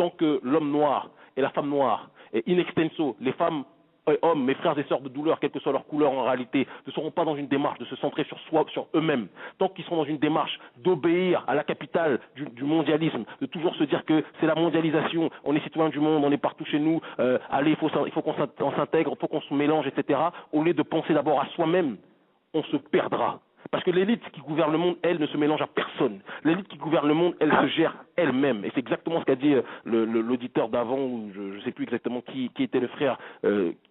tant que l'homme noir et la femme noire, et in extenso, les femmes hommes, mes frères et sœurs de douleur, quelle que soit leur couleur en réalité, ne seront pas dans une démarche de se centrer sur soi, sur eux-mêmes. Tant qu'ils seront dans une démarche d'obéir à la capitale du mondialisme, de toujours se dire que c'est la mondialisation, on est citoyen du monde, on est partout chez nous, allez, il faut qu'on s'intègre, il faut qu'on se mélange, etc. Au lieu de penser d'abord à soi-même, on se perdra. Parce que l'élite qui gouverne le monde, elle, ne se mélange à personne. L'élite qui gouverne le monde, elle se gère elle-même. Et c'est exactement ce qu'a dit l'auditeur d'avant, ou je ne sais plus exactement qui était le frère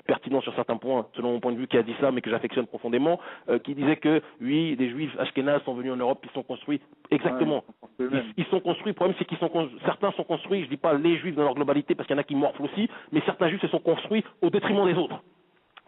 pertinent sur certains points, selon mon point de vue, qui a dit ça, mais que j'affectionne profondément, qui disait que, oui, des juifs ashkénazes sont venus en Europe, ils sont construits. Exactement. Ils sont construits. Le problème, c'est qu'ils certains sont construits, je ne dis pas les juifs dans leur globalité, parce qu'il y en a qui morflent aussi, mais certains juifs se sont construits au détriment des autres.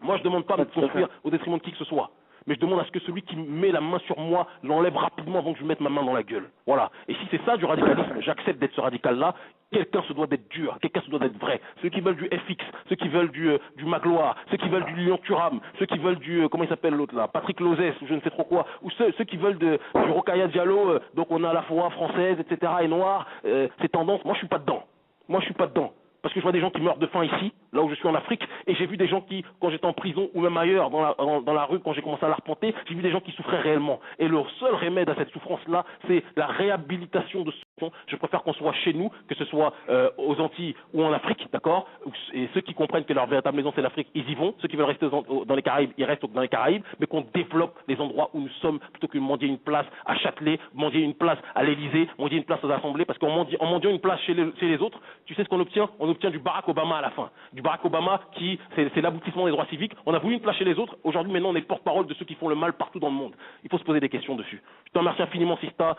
Moi, je ne demande pas de me construire au détriment de qui que ce soit. Mais je demande à ce que celui qui met la main sur moi l'enlève rapidement avant que je mette ma main dans la gueule. Voilà. Et si c'est ça du radicalisme, j'accepte d'être ce radical-là. Quelqu'un se doit d'être dur, quelqu'un se doit d'être vrai. Ceux qui veulent du FX, ceux qui veulent du Magloire, ceux qui veulent du Lyon Thuram, ceux qui veulent du, comment il s'appelle l'autre là, Patrick Lozès ou je ne sais trop quoi, ou ceux qui veulent du Rokhaya Diallo, donc on a à la fois française, etc. et noire, ces tendances, moi je suis pas dedans. Moi je suis pas dedans. Parce que je vois des gens qui meurent de faim ici, là où je suis en Afrique, et j'ai vu des gens qui, quand j'étais en prison ou même ailleurs, dans la rue, quand j'ai commencé à l'arpenter, j'ai vu des gens qui souffraient réellement. Et le seul remède à cette souffrance-là, c'est la réhabilitation de ce sont. Je préfère qu'on soit chez nous, que ce soit aux Antilles ou en Afrique, d'accord? Et ceux qui comprennent que leur véritable maison c'est l'Afrique, ils y vont. Ceux qui veulent rester dans les Caraïbes, ils restent dans les Caraïbes, mais qu'on développe les endroits où nous sommes, plutôt que de mendier une place à Châtelet, mendier une place à l'Élysée, mendier une place aux Assemblées, parce en mendiant une place chez les autres, tu sais ce qu'on obtient? On obtient du Barack Obama à la fin. Du Barack Obama qui, c'est l'aboutissement des droits civiques. On a voulu une place chez les autres. Aujourd'hui, maintenant, on est le porte-parole de ceux qui font le mal partout dans le monde. Il faut se poser des questions dessus. Je te remercie infiniment, Sista.